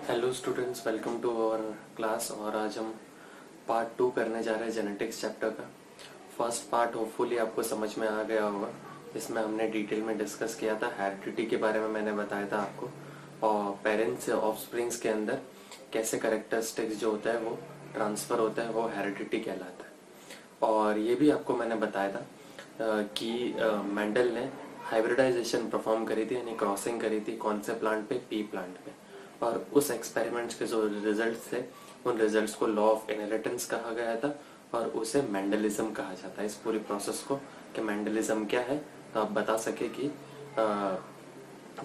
Hello students, welcome to our class. और आज हम पार्ट 2 करने जा रहे हैं जेनेटिक्स चैप्टर का। फर्स्ट पार्ट होपफुली आपको समझ में आ गया होगा। इसमें हमने डिटेल में डिस्कस किया था, हेरिडिटी के बारे में मैंने बताया था आपको, और पेरेंट्स से ऑफस्प्रिंग्स के अंदर कैसे कैरेक्टरिस्टिक्स जो होता है वो ट्रांसफ़र होता है, वो हेरिडिटी कहलाता है। और ये भी आपको मैंने बताया था कि मेंडल ने हाइब्रिडाइजेशन परफॉर्म करी थी, यानी क्रॉसिंग करी थी। कौन से प्लांट पे? पी प्लांट पे। और उस एक्सपेरिमेंट्स के जो रिजल्ट्स थे, उन रिजल्ट्स को लॉ ऑफ इनहेरिटेंस कहा गया था, और उसे मेंडलिज्म कहा जाता है। इस पूरी प्रोसेस को कि मेंडलिज्म क्या है, तो आप बता सके कि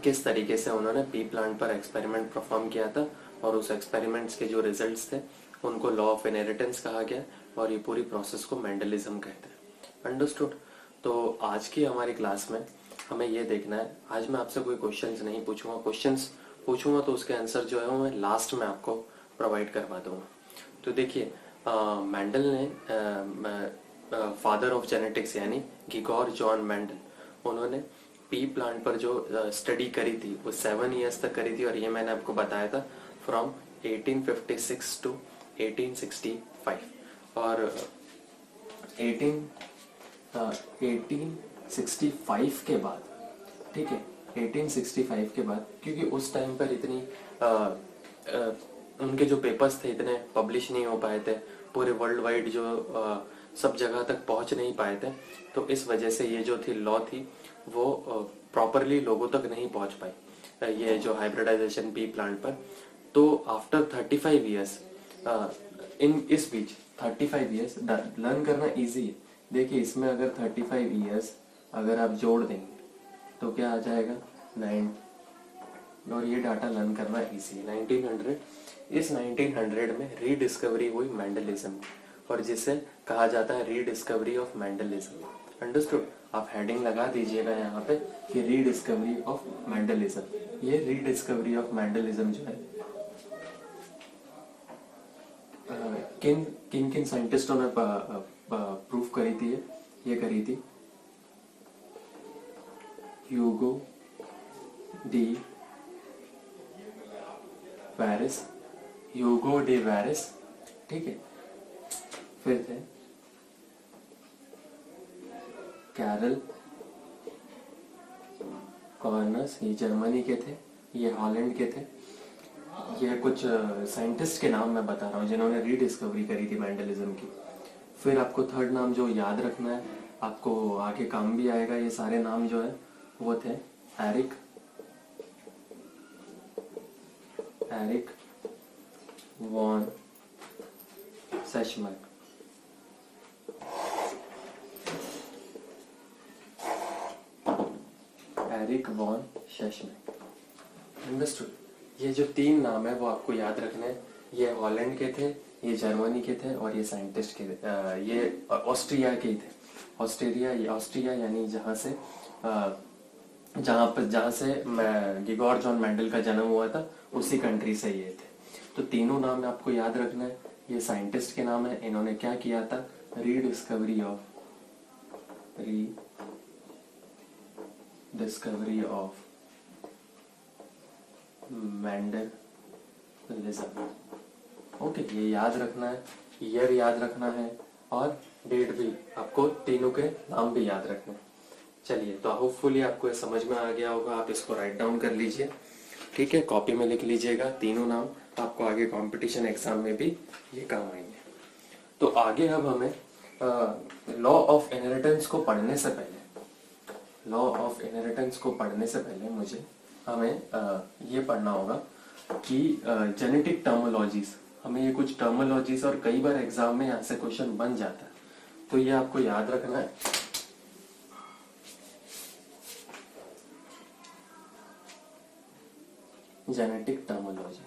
किस तरीके से उन्होंने पी प्लांट पर एक्सपेरिमेंट परफॉर्म किया था, और उस एक्सपेरिमेंट्स के जो रिजल्ट्स थे उनको लॉ ऑफ इनहेरिटेंस कहा गया, और ये पूरी प्रोसेस को मेंडलिज्म कहते हैं। अंडरस्टूड? तो आज की हमारी क्लास में हमें ये देखना है, आज मैं आपसे कोई क्वेश्चंस नहीं पूछूंगा। क्वेश्चंस पूछूंगा तो उसके आंसर जो है वो मैं लास्ट में आपको प्रोवाइड करवा दूंगा। तो देखिए, मेंडल ने फादर ऑफ जेनेटिक्स यानी ग्रिगोर जॉन मेंडल, उन्होंने पी प्लांट पर जो स्टडी करी थी वो 7 ईयर्स तक करी थी। और ये मैंने आपको बताया था फ्रॉम 1856 टू 1865। और 1865 के बाद, ठीक है, 1865 के बाद, क्योंकि उस टाइम पर इतनी उनके जो पेपर्स थे इतने पब्लिश नहीं हो पाए थे, पूरे वर्ल्ड वाइड जो सब जगह तक पहुंच नहीं पाए थे, तो इस वजह से ये जो थी लॉ थी वो प्रॉपरली लोगों तक नहीं पहुंच पाई, ये जो हाइब्रिडाइजेशन पी प्लांट पर। तो आफ्टर 35 ईयर्स, इन इस बीच 35 ईयर्स लर्न करना इजी है। देखिए, इसमें अगर 35 ईयर्स अगर आप जोड़ देंगे तो क्या आ जाएगा? 9। और ये डाटा लर्न करना इजी। 1900, इस 1900 में रीडिस्कवरी हुई मेंडलिज्म की, और जिसे कहा जाता है रीडिस्कवरी ऑफ मेंडलिज्म। अंडरस्टूड? आप हेडिंग लगा दीजिएगा यहाँ पे कि रीडिस्कवरी ऑफ मेंडलिज्म। ये रीडिस्कवरी ऑफ मेंडलिज्म जो है किन किन किन साइंटिस्टों ने प्रूफ करी थी? ये करी थी Hugo de Vries, Hugo de Vries, ठीक है। फिर थे कैरल कॉर्नस, ये जर्मनी के थे, ये हॉलैंड के थे। ये कुछ साइंटिस्ट के नाम मैं बता रहा हूँ जिन्होंने रीडिस्कवरी करी थी मेंडलिज्म की। फिर आपको थर्ड नाम जो याद रखना है, आपको आगे काम भी आएगा, ये सारे नाम जो है वो थे Eric von Tschermak. Eric von Tschermak. Understood? ये जो 3 नाम है वो आपको याद रखने हैं। ये हॉलैंड के थे, ये जर्मनी के थे, और ये साइंटिस्ट के थे, ये ऑस्ट्रिया के ही थे। ऑस्ट्रिया यानी जहाँ से ग्रिगोर जॉन मेंडल का जन्म हुआ था, उसी कंट्री से ये थे। तो तीनों नाम आपको याद रखना है। ये साइंटिस्ट के नाम है, इन्होंने क्या किया था? Rediscovery of Mendelism. ओके, ये याद रखना है, ईयर याद रखना है, और डेट भी, आपको तीनों के नाम भी याद रखना है। चलिए, तो होपफुली आपको ये समझ में आ गया होगा। आप इसको राइट डाउन कर लीजिए, ठीक है, कॉपी में लिख लीजिएगा तीनों नाम, आपको आगे कंपटीशन एग्जाम में भी ये काम आएंगे। तो आगे अब हमें लॉ ऑफ इनहेरिटेंस को पढ़ने से पहले मुझे हमें ये पढ़ना होगा कि जेनेटिक टर्मोलॉजीज, हमें ये कुछ टर्मोलॉजीज, और कई बार एग्जाम में यहाँ से क्वेश्चन बन जाता है, तो ये आपको याद रखना है। जेनेटिक टर्मोलॉजी,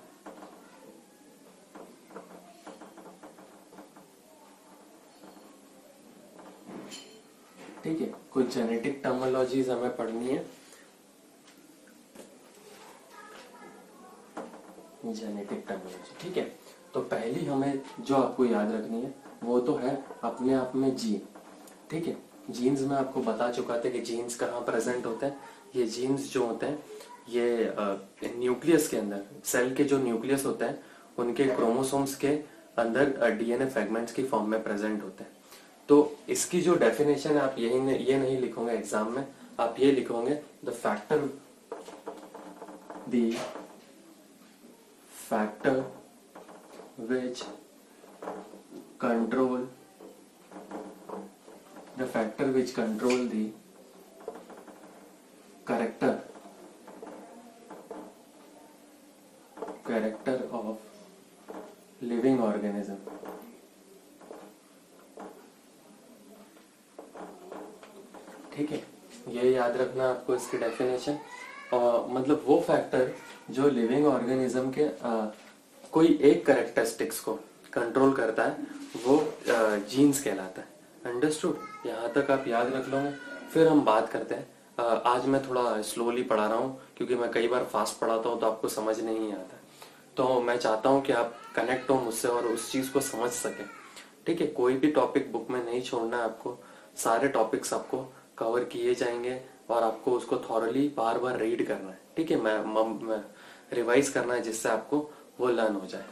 ठीक है, कुछ जेनेटिक टर्मोलॉजीज हमें पढ़नी है। जेनेटिक टर्मोलॉजी, ठीक है। तो पहली हमें जो आपको याद रखनी है वो तो है अपने आप में जीन, ठीक है। जीन्स में आपको बता चुका था कि जीन्स कहाँ प्रेजेंट होते हैं। ये जीन्स जो होते हैं ये न्यूक्लियस के अंदर, सेल के जो न्यूक्लियस होते हैं उनके क्रोमोसोम्स के अंदर डीएनए फ्रेगमेंट्स की फॉर्म में प्रेजेंट होते हैं। तो इसकी जो डेफिनेशन है आप ये नहीं लिखोगे एग्जाम में, आप ये लिखोगे the factor which control the factor which control the character of living organism। ठीक है, ये याद रखना आपको इसकी डेफिनेशन। और मतलब वो फैक्टर जो लिविंग ऑर्गेनिज्म के कोई एक कैरेक्टरिस्टिक्स को कंट्रोल करता है वो जीन्स कहलाता है। अंडरस्टूड? यहाँ तक आप याद रख लोगे। फिर हम बात करते हैं, आज मैं थोड़ा स्लोली पढ़ा रहा हूँ क्योंकि मैं कई बार फास्ट पढ़ाता हूँ तो आपको समझ नहीं आता, तो मैं चाहता हूँ कि आप कनेक्ट हो मुझसे और उस चीज को समझ सके। ठीक है, कोई भी टॉपिक बुक में नहीं छोड़ना है आपको, सारे टॉपिक्स आपको कवर किए जाएंगे और आपको उसको थॉरली बार बार रीड करना है। ठीक है, मैं रिवाइज करना है जिससे आपको वो लर्न हो जाए।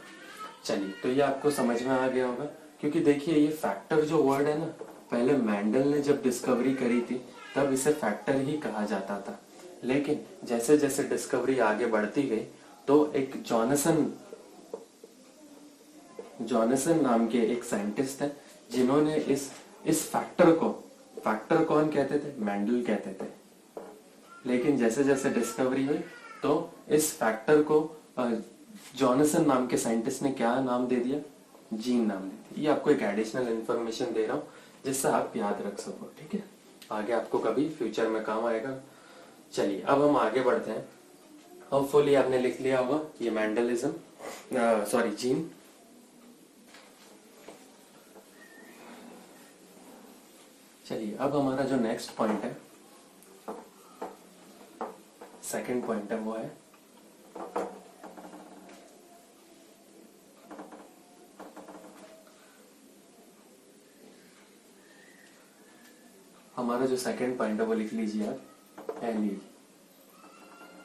चलिए, तो ये आपको समझ में आ गया होगा, क्योंकि देखिए ये फैक्टर जो वर्ड है ना, पहले मेंडल ने जब डिस्कवरी करी थी तब इसे फैक्टर ही कहा जाता था, लेकिन जैसे जैसे डिस्कवरी आगे बढ़ती गई तो एक जॉनसन नाम के एक साइंटिस्ट है जिन्होंने इस फैक्टर को, फैक्टर कौन कहते थे? मेंडल कहते थे, लेकिन जैसे जैसे डिस्कवरी हुई तो इस फैक्टर को जॉनसन नाम के साइंटिस्ट ने क्या नाम दे दिया? जीन नाम दे दिया। ये आपको एक एडिशनल इंफॉर्मेशन दे रहा हूँ जिससे आप याद रख सको। ठीक है, आगे आपको कभी फ्यूचर में काम आएगा। चलिए, अब हम आगे बढ़ते हैं। होपफुली आपने लिख लिया होगा ये मेंडलिज्म, सॉरी जीन। चलिए, अब हमारा जो नेक्स्ट पॉइंट है, सेकंड पॉइंट है, वो है हमारा जो सेकंड पॉइंट है वो लिख लीजिए आप, एलील।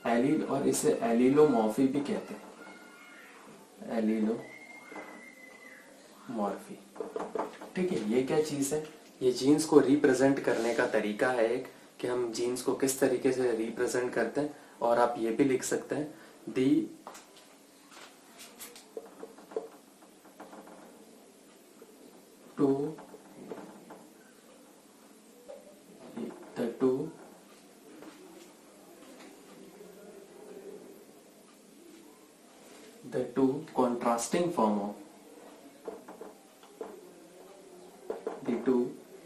एलील, और इसे एलीलोमॉर्फी भी कहते हैं, एलीलोमॉर्फी। ठीक है, ये क्या चीज है? ये जीन्स को रिप्रेजेंट करने का तरीका है एक, कि हम जीन्स को किस तरीके से रिप्रेजेंट करते हैं। और आप ये भी लिख सकते हैं दी two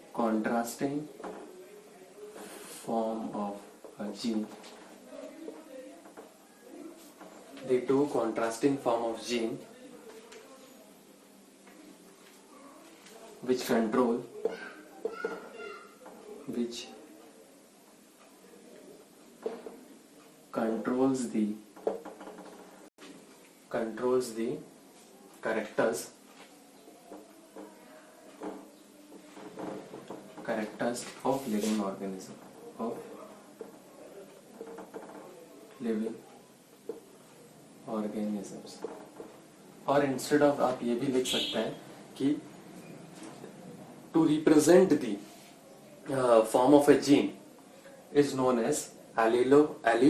contrasting form of a gene, the two contrasting form of gene which controls the characters of living organisms। और इंस्टेड ऑफ आप ये भी लिख सकते हैं कि to represent the form of a gene is known as allele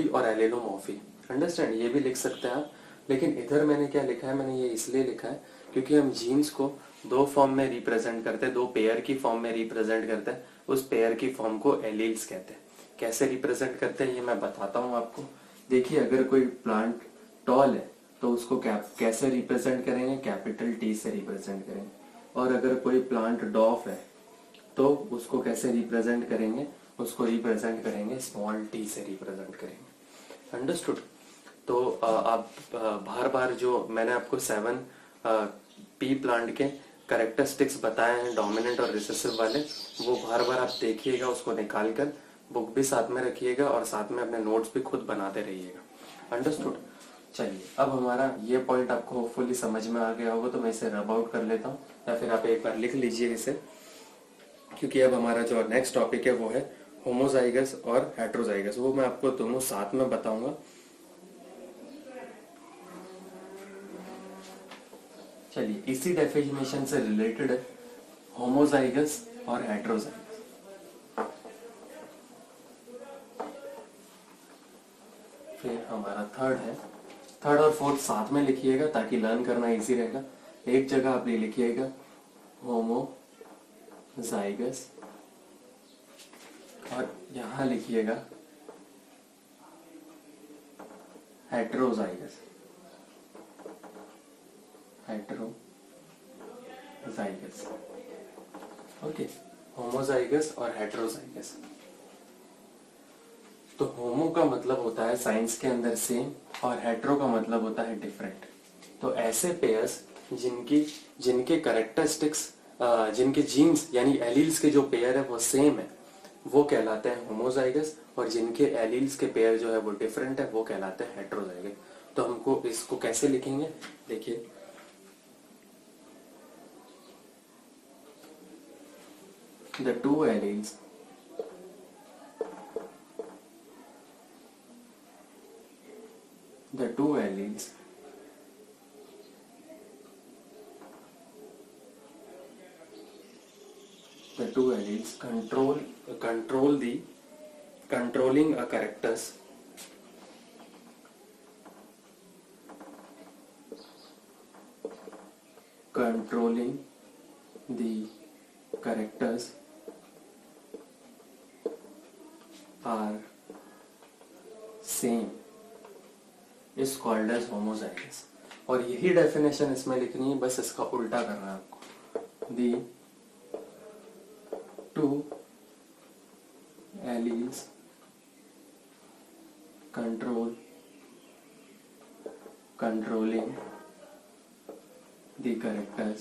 और allelomorphy. Understand? ये भी लिख सकते हैं आप, लेकिन इधर मैंने क्या लिखा है, मैंने ये इसलिए लिखा है क्योंकि हम जीन्स को दो फॉर्म में रिप्रेजेंट करते हैं, दो पेयर की फॉर्म में रिप्रेजेंट करते हैं। उस पेयर की फॉर्म को एलील्स कहते हैं। कैसे रिप्रेजेंट करते हैं ये मैं बताता हूँ आपको। देखिए, अगर कोई प्लांट टॉल है तो उसको कैसे रिप्रेजेंट करेंगे? कैपिटल टी से रिप्रेजेंट करेंगे। और अगर कोई प्लांट डॉफ है तो उसको कैसे रिप्रेजेंट करेंगे? उसको रिप्रेजेंट करेंगे स्मॉल टी से रिप्रेजेंट करेंगे। अंडरस्टूड? तो आप बार बार जो मैंने आपको 7 पी प्लांट के कैरेक्टरिस्टिक्स बताए हैं, डोमिनेंट और रिसेसिव वाले, वो बार बार आप देखिएगा, उसको निकाल कर बुक भी साथ में रखिएगा और साथ में अपने नोट्स भी खुद बनाते रहिएगा। अंडरस्टूड? चलिए, अब हमारा ये पॉइंट आपको होपफुली समझ में आ गया होगा, तो मैं इसे रब आउट कर लेता हूँ, या फिर आप एक बार लिख लीजिए इसे, क्योंकि अब हमारा जो नेक्स्ट टॉपिक है वो है होमोजाइगस और हेट्रोजाइगस। वो मैं आपको दोनों साथ में बताऊंगा, चलिए इसी डेफिनेशन से रिलेटेड है होमोजाइगस और हेट्रोजाइगस। फिर हमारा थर्ड है, थर्ड और फोर्थ साथ में लिखिएगा ताकि लर्न करना इजी रहेगा। एक जगह आप ये लिखिएगा होमोजाइगस और यहां लिखिएगा हेट्रोजाइगस, हेट्रोजाइगस। ओके, होमोजाइगस और हेट्रोजाइगस। तो होमो का मतलब होता है साइंस के अंदर सेम और हेट्रो का मतलब होता है डिफरेंट। तो ऐसे पेयर्स जिनके कैरेक्टरिस्टिक्स, जिनके जीन्स यानी एलील्स के जो पेयर है वो सेम है, वो कहलाते हैं होमोजाइगस, और जिनके एलील्स के पेयर जो है वो डिफरेंट है वो कहलाते हैं हेट्रोजाइगस। तो हमको इसको कैसे लिखेंगे, देखिए the two alleles the two alleles controlling a characters are same is called as homozygous। और यही डेफिनेशन इसमें लिखनी है, बस इसका उल्टा करना है आपको। The two alleles controlling the characters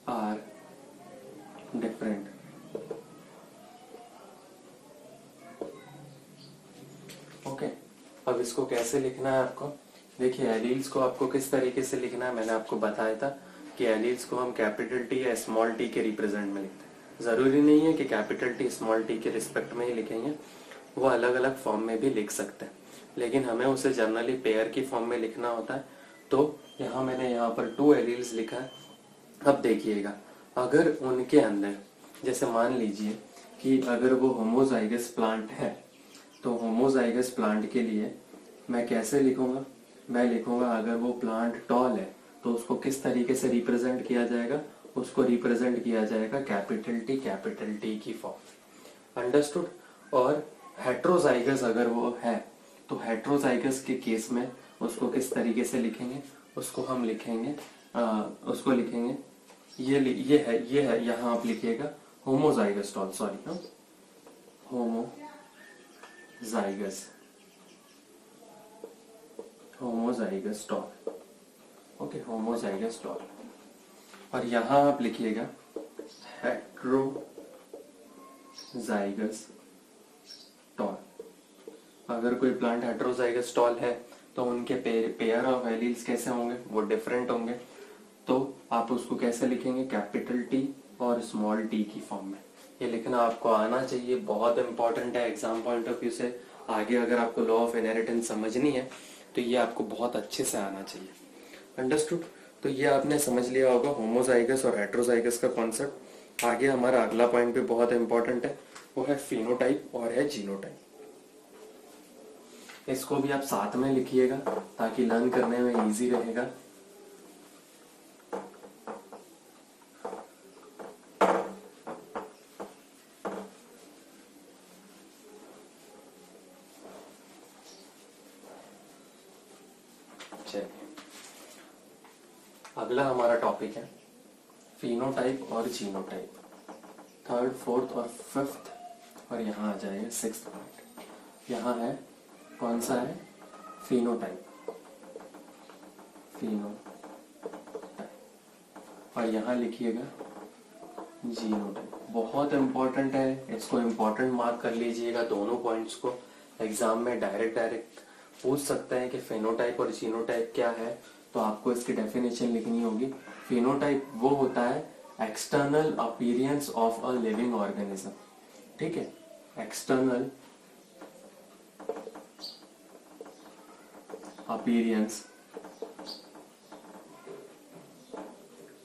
are different। Okay, अब इसको कैसे लिखना है आपको, देखिए एलील्स को आपको किस तरीके से लिखना है मैंने आपको बताया था कि एलील्स को हम कैपिटल टी या स्मॉल टी के रिप्रेजेंट में लिखते हैं। जरूरी नहीं है कि कैपिटल टी स्मॉल टी के रिस्पेक्ट में ही लिखेंगे, वो अलग अलग फॉर्म में भी लिख सकते हैं, लेकिन हमें उसे जनरली पेयर की फॉर्म में लिखना होता है। तो मैंने यहाँ पर टू एलील्स लिखा है। अब देखिएगा, अगर उनके अंदर, जैसे मान लीजिए कि अगर वो होमोजाइगस प्लांट है, तो होमोजाइगस प्लांट के लिए मैं कैसे लिखूंगा, मैं लिखूंगा अगर वो प्लांट टॉल है तो उसको किस तरीके से रिप्रेजेंट किया जाएगा, उसको रिप्रेजेंट किया जाएगा कैपिटल टी की फॉर्म। अंडरस्टूड। और हेट्रोजाइगस अगर वो है तो हेट्रोजाइगस के केस में उसको किस तरीके से लिखेंगे, उसको हम लिखेंगे उसको लिखेंगे ये है यहाँ आप लिखिएगा homozygous tall, sorry homozygous tall. Okay, homozygous tall. और यहां आप लिखिएगा हेट्रोजाइगस टॉल। अगर कोई प्लांट हेट्रोजाइगस टॉल है तो उनके पेयर ऑफ एलील्स कैसे होंगे, वो डिफरेंट होंगे। तो आप उसको कैसे लिखेंगे, कैपिटल टी और स्मॉल टी की फॉर्म में। ये लिखना आपको आना चाहिए, बहुत इंपॉर्टेंट है एग्जाम पॉइंट ऑफ व्यू से। आगे अगर आपको लॉ ऑफ इनहेरिटेंस समझनी है तो ये आपको बहुत अच्छे से आना चाहिए। अंडरस्टूड। तो ये आपने समझ लिया होगा होमोजाइगस और हेट्रोजाइगस का कॉन्सेप्ट। आगे हमारा अगला पॉइंट भी बहुत इंपॉर्टेंट है, वो है फिनोटाइप और है जीनोटाइप। इसको भी आप साथ में लिखिएगा ताकि लर्न करने में इजी रहेगा। अगला हमारा टॉपिक है फिनोटाइप और जीनोटाइप, थर्ड, फोर्थ और फिफ्थ, और यहाँ आ जाएगा सिक्स्थ पॉइंट। यहाँ है कौन सा है, फिनोटाइप, और यहाँ लिखिएगा जीनोटाइप। बहुत इंपॉर्टेंट है, इसको इंपॉर्टेंट मार्क कर लीजिएगा। दोनों पॉइंट्स को एग्जाम में डायरेक्ट पूछ सकते हैं कि फिनोटाइप और जीनोटाइप क्या है, तो आपको इसकी डेफिनेशन लिखनी होगी। फिनोटाइप वो होता है external appearance of a living organism, ठीक है, external appearance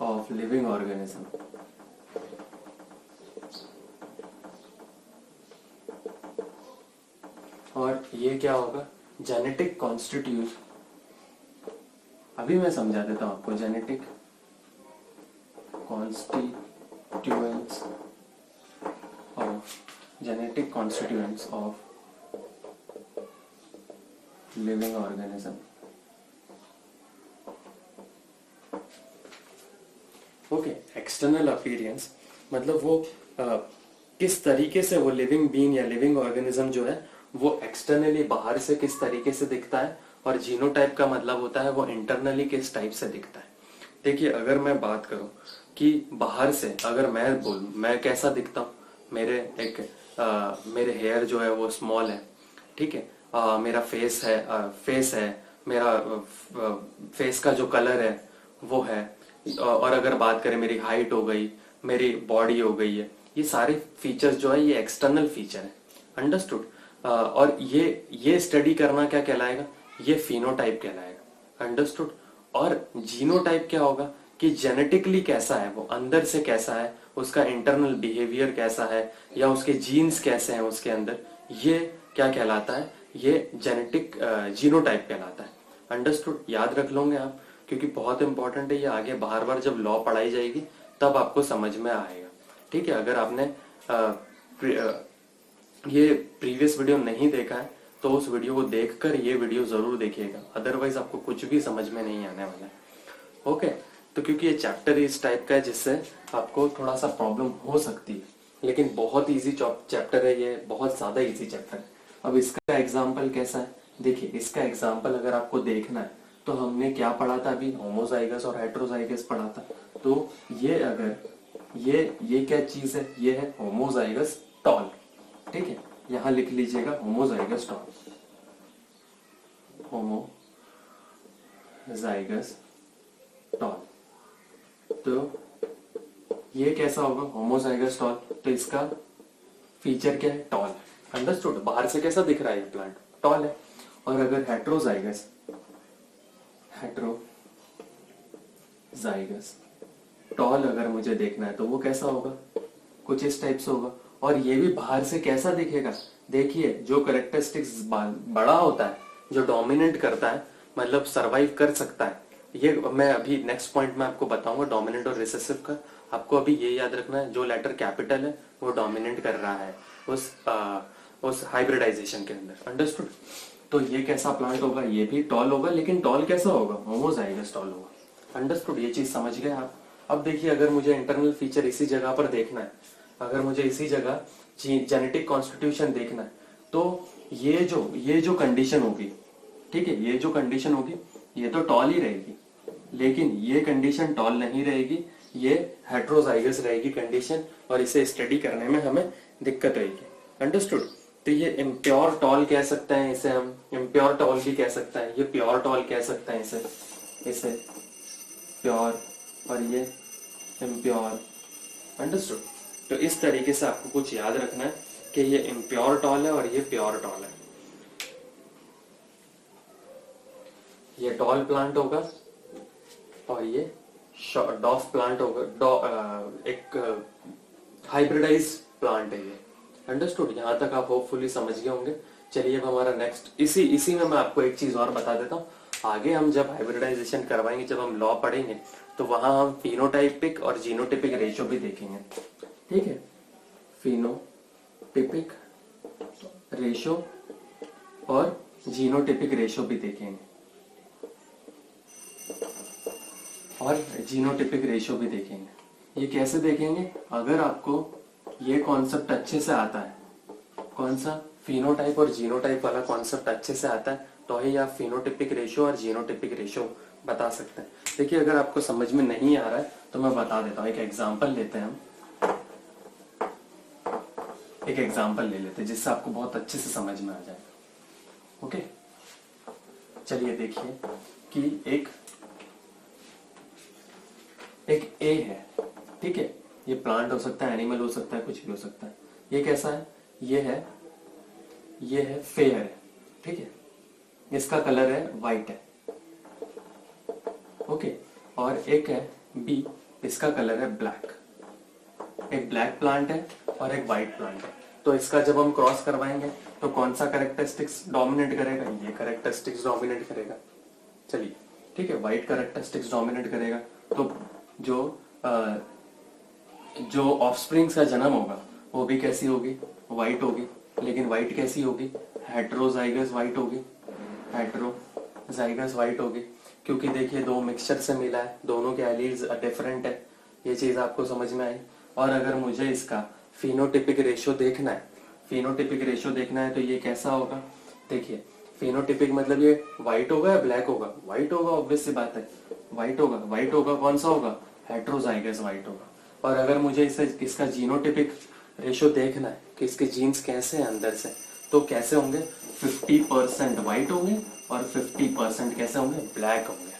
of living organism. और ये क्या होगा, जेनेटिक कॉन्स्टिट्यूट, अभी मैं समझा देता हूं आपको, genetic constituents of living organism. Okay, external appearance मतलब वो किस तरीके से वो लिविंग बीइंग या लिविंग ऑर्गेनिज्म जो है वो एक्सटर्नली बाहर से किस तरीके से दिखता है, और जीनोटाइप का मतलब होता है वो इंटरनली किस टाइप से दिखता है। देखिए, अगर मैं बात करूं कि बाहर से अगर मैं कैसा दिखता हूं, मेरे हेयर जो है वो स्मॉल है, ठीक है, मेरा फेस है, मेरा फेस का जो कलर है वो है, और अगर बात करें मेरी हाइट हो गई, मेरी बॉडी हो गई है, ये सारे फीचर्स जो है ये एक्सटर्नल फीचर है, अंडरस्टूड। और ये स्टडी करना क्या कहलाएगा, ये फिनोटाइप कहलाएगा, अंडरस्टूड। और जीनोटाइप क्या होगा कि जेनेटिकली कैसा है वो, अंदर से कैसा है, उसका इंटरनल बिहेवियर कैसा है, या उसके जीन्स कैसे हैं उसके अंदर, ये क्या कहलाता है, ये जेनेटिक जीनोटाइप कहलाता है, अंडरस्टूड। याद रख लोगे आप, क्योंकि बहुत इंपॉर्टेंट है ये, आगे बार बार जब लॉ पढ़ाई जाएगी तब आपको समझ में आएगा, ठीक है। अगर आपने ये प्रीवियस वीडियो नहीं देखा है तो उस वीडियो को देखकर ये वीडियो जरूर देखिएगा, अदरवाइज आपको कुछ भी समझ में नहीं आने वाला है। ओके, तो क्योंकि ये चैप्टर इस टाइप का है जिससे आपको थोड़ा सा प्रॉब्लम हो सकती है, लेकिन बहुत इजी चैप्टर है ये, बहुत ज्यादा इजी चैप्टर है। अब इसका एग्जाम्पल कैसा है, देखिए इसका एग्जाम्पल अगर आपको देखना है तो हमने क्या पढ़ा था अभी, होमोजाइगस और हेटेरोजाइगस पढ़ा था। तो ये अगर ये क्या चीज है, ये है होमोजाइगस टॉल, ठीक है, यहां लिख लीजिएगा होमोजाइगस टॉल, होमोजाइगस टॉल। तो ये कैसा होगा, होमोजाइगस टॉल, तो इसका फीचर क्या है, टॉल, अंडरस्टूड। बाहर से कैसा दिख रहा है ये प्लांट, टॉल है। और अगर हेटेरोजाइगस टॉल अगर मुझे देखना है तो वो कैसा होगा, कुछ इस टाइप से होगा। और ये भी बाहर से कैसा दिखेगा, देखिए जो करेक्टरिस्टिक्स बड़ा होता है, जो डोमिनेट करता है, मतलब सरवाइव कर सकता है, ये मैं अभी नेक्स्ट पॉइंट में आपको बताऊंगा डोमिनेंट और रिसेसिव का। आपको अभी ये याद रखना है, जो लेटर कैपिटल है वो डोमिनेट कर रहा है उस हाइब्रिडाइजेशन के अंदर, अंडरस्टूड। तो ये कैसा प्लांट होगा, ये भी टॉल होगा, लेकिन टॉल कैसा होगा, होमोजाइगस टॉल होगा, अंडरस्टूड। ये चीज समझ गए आप। अब देखिए, अगर मुझे इंटरनल फीचर इसी जगह पर देखना है, अगर मुझे इसी जगह जेनेटिक कॉन्स्टिट्यूशन देखना है, तो ये जो कंडीशन होगी, ठीक है, ये जो कंडीशन होगी ये तो टॉल ही रहेगी, लेकिन ये कंडीशन टॉल नहीं रहेगी, ये हेटेरोजाइगस रहेगी कंडीशन, और इसे स्टडी करने में हमें दिक्कत रहेगी, अंडरस्टूड। तो ये इम्प्योर टॉल कह सकते हैं इसे, हम इम्प्योर टॉल भी कह सकते हैं, ये प्योर टॉल कह सकते हैं इसे प्योर, और ये इम्प्योर, अंडरस्टूड। तो इस तरीके से आपको कुछ याद रखना है कि ये इम्प्योर टॉल है और ये प्योर टॉल है। ये टॉल प्लांट होगा और ये डॉफ प्लांट होगा, एक हाइब्रिडाइज प्लांट है ये, अंडरस्टूड। यहां तक आप होपफुली समझ गए होंगे। चलिए अब हमारा नेक्स्ट, इसी में मैं आपको एक चीज और बता देता हूँ। आगे हम जब हाइब्रिडाइजेशन करवाएंगे, जब हम लॉ पढ़ेंगे, तो वहां हम फिनोटाइपिक और जीनोटिपिक रेशियो भी देखेंगे, ठीक है, फिनोटिपिक रेशियो और जीनोटिपिक रेशियो भी देखेंगे, और जीनोटिपिक रेशियो भी देखेंगे। ये कैसे देखेंगे, अगर आपको ये कॉन्सेप्ट अच्छे से आता है, कौन सा, फिनोटाइप और जीनोटाइप वाला कॉन्सेप्ट अच्छे से आता है, तो ही आप फिनोटिपिक रेशियो और जीनोटिपिक रेशियो बता सकते हैं। देखिए, अगर आपको समझ में नहीं आ रहा है तो मैं बता देता हूँ, एक एग्जांपल लेते हैं हम, एक एग्जांपल ले लेते हैं जिससे आपको बहुत अच्छे से समझ में आ जाएगा। ओके, चलिए देखिए कि एक ए है, ठीक है, ये प्लांट हो सकता है, एनिमल हो सकता है, कुछ भी हो सकता है। ये कैसा है, ये है फेयर है, ठीक है, इसका कलर है वाइट है, ओके। और एक है बी, इसका कलर है ब्लैक। एक ब्लैक प्लांट है और एक वाइट प्लांट है। तो इसका जब हम क्रॉस करवाएंगे तो कौन सा कैरेक्टरिस्टिक्स डोमिनेट करेगा? ये कैरेक्टरिस्टिक्स डोमिनेट करेगा। चलिए ठीक है, व्हाइट कैरेक्टरिस्टिक्स डोमिनेट करेगा। तो जो ऑफस्प्रिंग्स का जन्म होगा वो भी कैसी होगी? व्हाइट होगी। लेकिन व्हाइट कैसी होगी? हेट्रोजाइगस व्हाइट होगी। हेट्रोजाइगस व्हाइट होगी, क्योंकि देखिए दो मिक्सचर से मिला है, दोनों के एलील्स डिफरेंट है। ये चीज आपको समझ में आई। और अगर मुझे इसका फिनोटिपिक रेशियो देखना है, फिनोटिपिक रेशियो देखना है तो ये कैसा होगा? देखिए फिनोटिपिक मतलब ये व्हाइट होगा या ब्लैक होगा? व्हाइट होगा, ऑब्वियस सी बात है, व्हाइट होगा। व्हाइट होगा, कौन सा होगा? हेट्रोजाइगस व्हाइट होगा। और अगर मुझे इसका जीनोटिपिक रेशियो देखना है कि इसके जीन्स कैसे हैं अंदर से, तो कैसे होंगे? 50% व्हाइट होंगे और 50% कैसे होंगे? ब्लैक होंगे।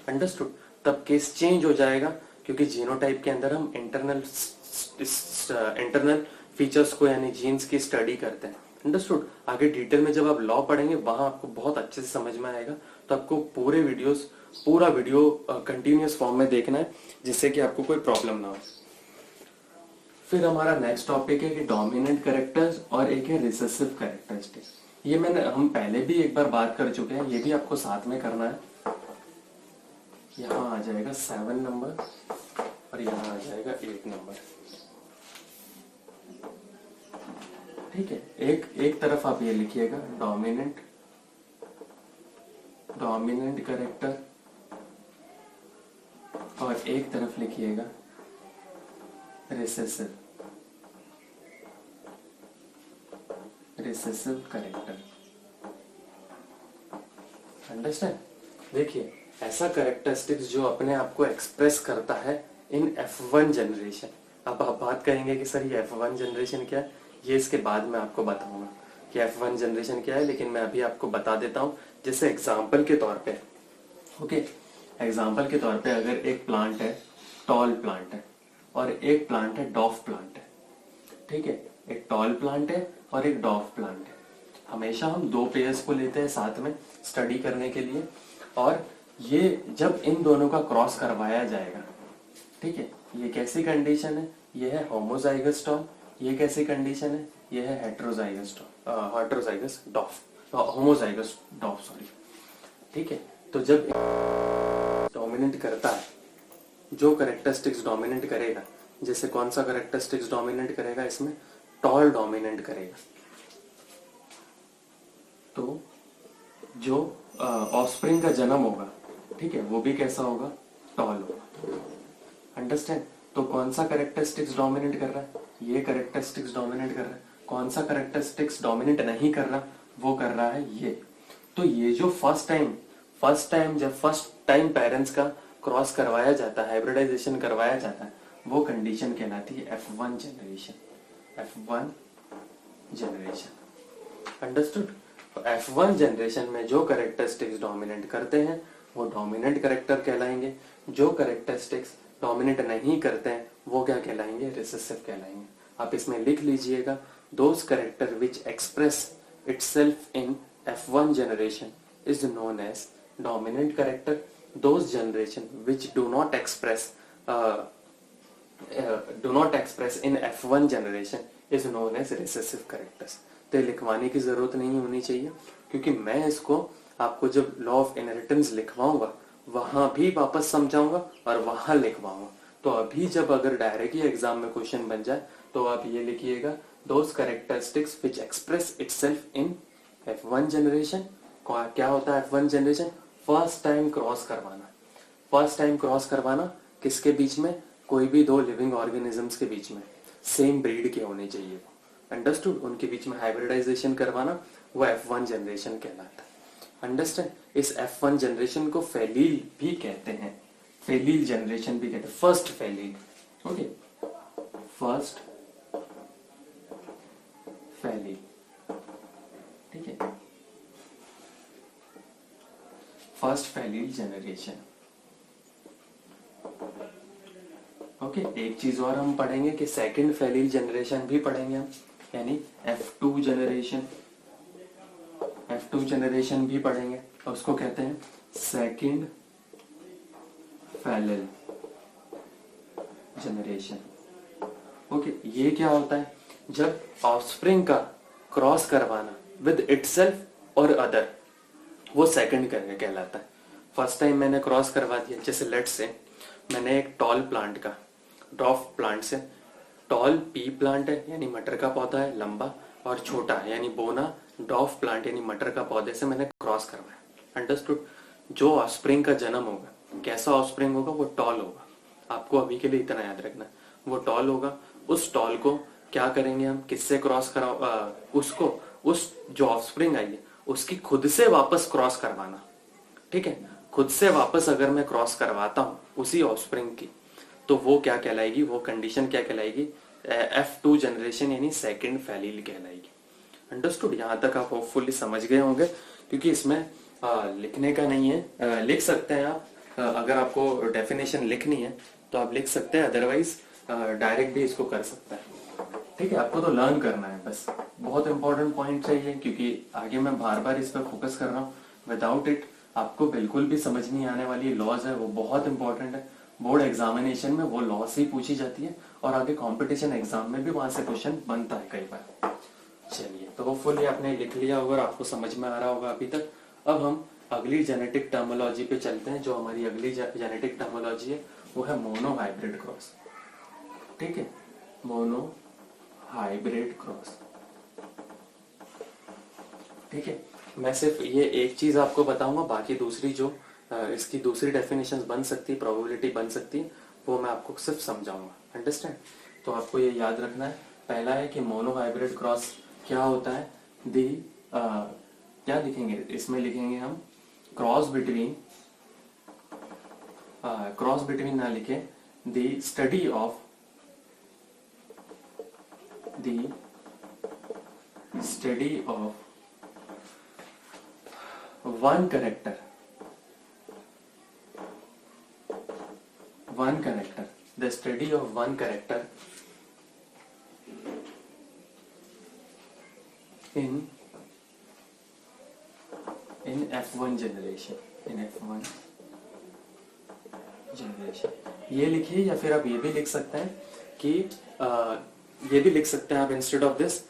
अंडरस्टूड? तब केस चेंज हो जाएगा, क्योंकि जीनोटाइप के अंदर हम इंटरनल फीचर्स को यानी जीन्स की स्टडी करते हैं। अंडरस्टूड? आगे डिटेल में जब आप लॉ पढ़ेंगे वहां आपको बहुत अच्छे से समझ में आएगा। तो आपको पूरा वीडियो कंटिन्यूअस फॉर्म में देखना है, जिससे कि आपको कोई प्रॉब्लम ना हो। फिर हमारा नेक्स्ट टॉपिक है कि डोमिनेंट कैरेक्टर्स और एक है रिसेसिव कैरेक्टरिस्टिक्स। ये हम पहले भी एक बार बात कर चुके हैं, ये भी आपको साथ में करना है। यहाँ आ जाएगा 7 नंबर और यहाँ आ जाएगा 8 नंबर। ठीक है, एक तरफ आप ये लिखिएगा डोमिनेंट कैरेक्टर और एक तरफ लिखिएगा रिसेसिव कैरेक्टर। अंडरस्टैंड? देखिए ऐसा कैरेक्टरिस्टिक्स जो अपने आप को एक्सप्रेस करता है इन F1 जनरेशन। अब आप बात करेंगे कि सर ये F1 जनरेशन क्या है? ये इसके बाद में आपको बताऊंगा कि F1 जनरेशन क्या है, लेकिन मैं अभी आपको बता देता हूं जैसे एग्जाम्पल के तौर पे। ओके, एग्जाम्पल के तौर पे अगर एक प्लांट है, टॉल प्लांट है, और एक प्लांट है डॉफ प्लांट है। ठीक है, एक टॉल प्लांट है और एक डॉफ प्लांट है। हमेशा हम दो पेयर्स को लेते हैं साथ में स्टडी करने के लिए, और ये जब इन दोनों का क्रॉस करवाया जाएगा, ठीक है, ये कैसी कंडीशन है? ये है होमोजाइगस टॉल। ये कैसी कंडीशन है? ये है हेट्रोजाइगस डॉफ, होमोजाइगस डॉफ, सॉरी। ठीक है, तो जब डोमिनेंट करता है, जो कैरेक्टरिस्टिक्स डोमिनेंट करेगा, जैसे कौन सा कैरेक्टरिस्टिक्स डोमिनेंट करेगा इसमें? टॉल डोमिनेंट करेगा। तो जो ऑफस्प्रिंग का जन्म होगा, ठीक है, वो भी कैसा होगा? टॉल होगा। अंडरस्टैंड? तो कौन सा कैरेक्टरिस्टिक्स डोमिनेट कर रहा है? ये कैरेक्टरिस्टिक्स डोमिनेट कर रहा है। कौन सा कैरेक्टरिस्टिक्स डोमिनेट नहीं कर रहा? वो कर रहा है ये। तो ये जो फर्स्ट टाइम पेरेंट्स का क्रॉस करवाया जाता है, हाइब्रिडाइजेशन करवाया जाता है, वो कंडीशन कहलाती है F1 जनरेशन। अंडरस्टूड? तो F1 जनरेशन में जो कैरेक्टरिस्टिक्स डोमिनेट करते हैं वो डोमिनेंट कैरेक्टर कहलाएंगे। जो कैरेक्टरिस्टिक्स डोमिनेट नहीं करते हैं वो क्या कहलाएंगे? रिसेसिव कहलाएंगे। आप इसमें लिख लीजिएगा, those character which express itself in F1 generation is known as dominant character. Those generation which do not express in F1 generation is known as recessive characters. तो लिखवाने की जरूरत नहीं होनी चाहिए, क्योंकि मैं इसको आपको जब लॉ ऑफ इनहेरिटेंस लिखवाऊंगा वहां भी वापस समझाऊंगा और वहां लिखवाऊंगा। तो अभी जब अगर डायरेक्टली एग्जाम में क्वेश्चन बन जाए तो आप ये लिखिएगा, those characteristics which express itself in F1 generation. क्या होता है F1 generation? First time cross करवाना। फर्स्ट टाइम क्रॉस करवाना किसके बीच में? कोई भी दो लिविंग ऑर्गेनिजम्स के बीच में, सेम ब्रीड के होने चाहिए। अंडरस्टूड? उनके बीच में हाइब्रिडाइजेशन करवाना, वो F1 जनरेशन कहलाता है। अंडरस्टैंड? इस F1 जनरेशन को फेलील भी कहते हैं, फेलील जनरेशन भी कहते हैं, first filial. Okay, first filial. ठीक है, फर्स्ट फेलील जनरेशन। ओके, एक चीज और हम पढ़ेंगे कि सेकंड फेलील जनरेशन भी पढ़ेंगे हम, यानी F2 जनरेशन। F2 जनरेशन भी पढ़ेंगे और उसको कहते हैं सेकंड फैलेल जनरेशन। ओके, ये क्या होता है? जब ऑफस्प्रिंग का क्रॉस करवाना विद इटसेल्फ और अदर, वो सेकंड करके कहलाता है। फर्स्ट टाइम मैंने क्रॉस करवा दिया, जैसे लेट्स से मैंने एक टॉल प्लांट का ड्रॉफ्ट प्लांट से, टॉल पी प्लांट है यानी मटर का पौधा है लंबा, और छोटा है यानी बोना डॉफ प्लांट यानी मटर का पौधे से मैंने क्रॉस करवाया। अंडरस्टूड? जो ऑफस्प्रिंग का जन्म होगा, कैसा ऑफस्प्रिंग होगा? वो टॉल होगा। आपको अभी के लिए इतना याद रखना, वो टॉल होगा। उस टॉल को क्या करेंगे हम? किससे क्रॉस करा उसको, उस जो ऑफस्प्रिंग आई है उसकी खुद से वापस क्रॉस करवाना। ठीक है, खुद से वापस अगर मैं क्रॉस करवाता हूं उसी ऑफस्प्रिंग की, तो वो क्या कहलाएगी? वो कंडीशन क्या कहलाएगी? F2 जनरेशन यानी सेकंड फैलील कहलाएगी। अंडरस्टूड? यहां तक आप होपफुली समझ गए होंगे, क्योंकि इसमें लिखने का नहीं है। लिख सकते हैं आप, अगर आपको डेफिनेशन लिखनी है तो आप लिख सकते हैं, अदरवाइज डायरेक्ट भी इसको कर सकते हैं। ठीक है, आपको तो लर्न करना है बस। बहुत इंपॉर्टेंट पॉइंट चाहिए, क्योंकि आगे मैं बार बार इस पर फोकस कर रहा हूँ। विदाउट इट आपको बिल्कुल भी समझ नहीं आने वाली। लॉज है वो बहुत इंपॉर्टेंट है। बोर्ड एग्जामिनेशन में वो लॉ से ही पूछी जाती है, और आगे कंपटीशन एग्जाम में भी वहां से क्वेश्चन बनता है कई बार। चलिए, तो होपफुली आपने लिख लिया होगा और आपको समझ में आ रहा होगा अभी तक। अब हम अगली जेनेटिक टर्मोलॉजी पे चलते हैं। जो हमारी अगली जेनेटिक टर्मोलॉजी है वो है मोनो हाइब्रिड क्रॉस। ठीक है, मोनो हाइब्रिड क्रॉस। ठीक है, मैं सिर्फ ये एक चीज आपको बताऊंगा, बाकी दूसरी जो इसकी दूसरी डेफिनेशंस बन सकती है, प्रोबेबिलिटी बन सकती है, वो मैं आपको सिर्फ समझाऊंगा। अंडरस्टैंड? तो आपको ये याद रखना है। पहला है कि मोनो हाइब्रिड क्रॉस क्या होता है? दी क्या लिखेंगे इसमें? लिखेंगे हम क्रॉस बिटवीन ना लिखे, the study of one character, the study of one character in F1 generation, ये लिखिए, या फिर आप ये भी लिख सकते हैं कि ये भी लिख सकते हैं आप, instead of this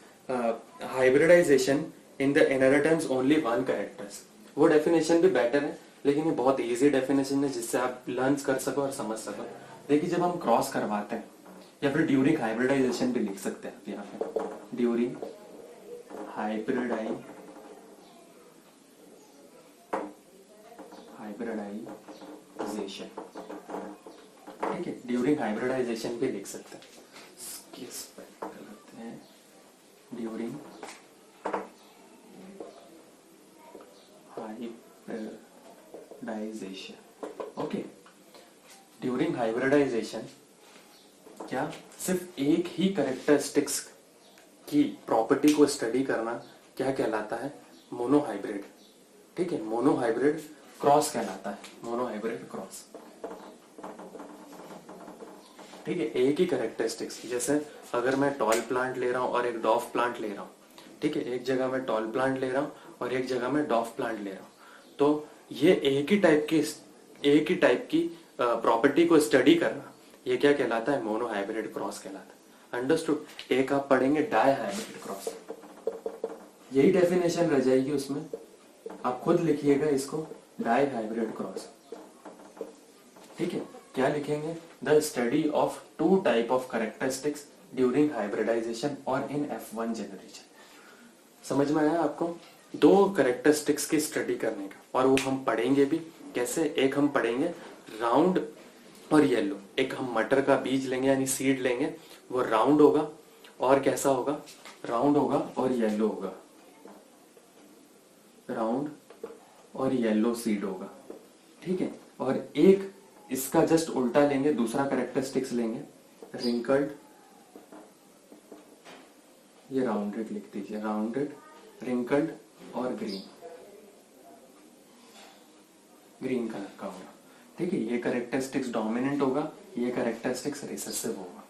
hybridisation in the inheritance only one characters. वो डेफिनेशन भी बेटर है, लेकिन ये बहुत इजी डेफिनेशन है जिससे आप लर्न कर सको और समझ सको। देखिए, जब हम क्रॉस करवाते हैं, या फिर ड्यूरिंग हाइब्रिडाइजेशन भी लिख सकते हैं आप यहाँ पे, ड्यूरिंग हाइब्रिडाइजेशन, ठीक है, ड्यूरिंग हाइब्रिडाइजेशन भी लिख सकते हैं। During hybridisation. Okay, during hybridisation क्या सिर्फ एक ही कैरेक्टरिस्टिक्स की प्रॉपर्टी को स्टडी करना क्या कहलाता है? मोनोहाइब्रिड। ठीक है, मोनोहाइब्रिड क्रॉस कहलाता है, मोनोहाइब्रिड क्रॉस। ठीक है, एक ही कैरेक्टरिस्टिक्स, जैसे अगर मैं टॉल प्लांट ले रहा हूं और एक डॉफ प्लांट ले रहा हूं, ठीक है, एक जगह मैं टॉल प्लांट ले रहा हूं और एक जगह मैं डॉफ प्लांट ले रहा हूं, तो ये एक ही टाइप की प्रॉपर्टी को स्टडी करना, ये क्या कहलाता है? मोनोहाइब्रिड क्रॉस कहलाता है। अंडरस्टूड? एक आप पढ़ेंगे डाई हाइब्रिड क्रॉस, यही डेफिनेशन रह जाएगी उसमें, आप खुद लिखिएगा इसको, डाई हाइब्रिड क्रॉस। ठीक है, क्या लिखेंगे? The study of two type of characteristics during hybridisation और इन F1 जनरेशन। समझ में आया आपको? दो कैरेक्टरिस्टिक्स की स्टडी करने का, और वो हम पढ़ेंगे भी कैसे। एक हम पढ़ेंगे राउंड और येलो, एक हम मटर का बीज लेंगे यानी सीड लेंगे, वो राउंड होगा और कैसा होगा? राउंड होगा और येलो होगा, राउंड और येलो सीड होगा। ठीक है, और एक इसका जस्ट उल्टा लेंगे, दूसरा कैरेक्टरिस्टिक्स लेंगे, रिंकल्ड, ये राउंडेड लिख दीजिए, राउंडेड, रिंकल्ड और ग्रीन कलर का होगा। ठीक है, ये कैरेक्टरिस्टिक्स डोमिनेंट होगा, ये कैरेक्टरिस्टिक्स रिसेसिव होगा।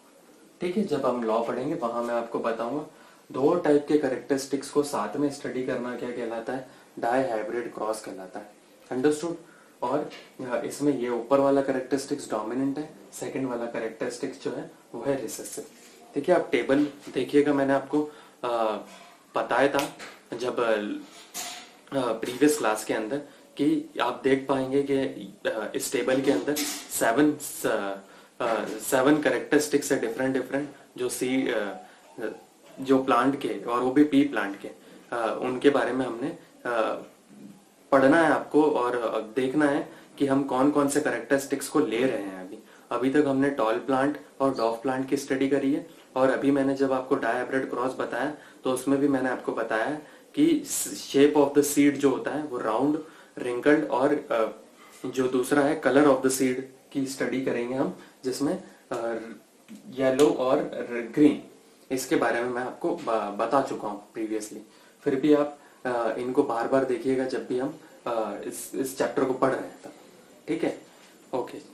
ठीक है, जब हम लॉ पढ़ेंगे वहां मैं आपको बताऊंगा दो टाइप के कैरेक्टरिस्टिक्स को साथ में स्टडी करना क्या कहलाता है? डाई हाइब्रिड क्रॉस कहलाता है। अंडरस्टूड। और इसमें ये ऊपर वाला कैरेक्टरिस्टिक्स डोमिनेंट है, सेकंड वाला कैरेक्टरिस्टिक्स जो है वो है रिसेसिव। देखिए आप टेबल देखिएगा, मैंने आपको बताया था जब प्रीवियस क्लास के अंदर कि आप देख पाएंगे कि इस टेबल के अंदर सेवन कैरेक्टरिस्टिक्स है डिफरेंट डिफरेंट, जो जो प्लांट के और वो भी पी प्लांट के, उनके बारे में हमने पढ़ना है आपको और देखना है कि हम कौन कौन से कैरेक्टरिस्टिक्स को ले रहे हैं। अभी तक हमने टॉल प्लांट और डॉफ प्लांट की स्टडी करी है, और अभी मैंने जब आपको डाई हाइब्रिड क्रॉस बताया तो उसमें भी मैंने आपको बताया कि शेप ऑफ द सीड जो होता है वो राउंड, रिंकल्ड, और जो दूसरा है कलर ऑफ द सीड की स्टडी करेंगे हम, जिसमें येलो और ग्रीन, इसके बारे में मैं आपको बता चुका हूँ प्रीवियसली। फिर भी आप इनको बार बार देखिएगा जब भी हम इस चैप्टर को पढ़ रहे हैं तब। ठीक है, ओके।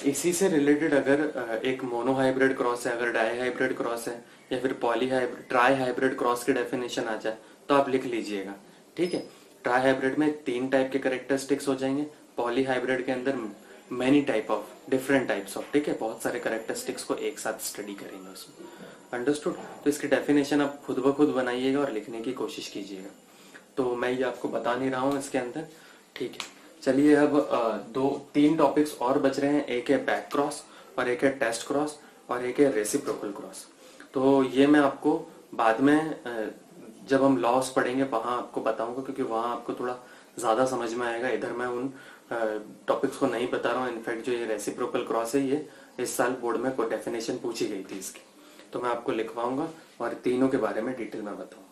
इसी से रिलेटेड अगर एक मोनो हाइब्रिड क्रॉस है, अगर डाई हाइब्रिड क्रॉस है, या फिर poly hybrid, try hybrid cross की डेफिनेशन आ जाए तो आप लिख लीजिएगा। ठीक है, ट्राई हाइब्रिड में 3 टाइप के कैरेक्टरिस्टिक्स हो जाएंगे, पॉली हाइब्रिड के अंदर many type of different types of, ठीक है, बहुत सारे कैरेक्टरिस्टिक्स को एक साथ स्टडी करेंगे उसमें। अंडरस्टूड। तो इसकी डेफिनेशन आप खुद ब खुद बनाइएगा और लिखने की कोशिश कीजिएगा, तो मैं ये आपको बता नहीं रहा हूँ इसके अंदर। ठीक है, चलिए अब 2-3 टॉपिक्स और बच रहे हैं, एक है बैक क्रॉस और एक है टेस्ट क्रॉस और एक है रेसिप्रोकल क्रॉस। तो ये मैं आपको बाद में जब हम लॉस पढ़ेंगे वहां आपको बताऊंगा, क्योंकि वहां आपको थोड़ा ज्यादा समझ में आएगा। इधर मैं उन टॉपिक्स को नहीं बता रहा हूँ। इनफैक्ट जो ये रेसिप्रोकल क्रॉस है, ये इस साल बोर्ड में कोई डेफिनेशन पूछी गई थी इसकी, तो मैं आपको लिखवाऊंगा और तीनों के बारे में डिटेल में बताऊंगा।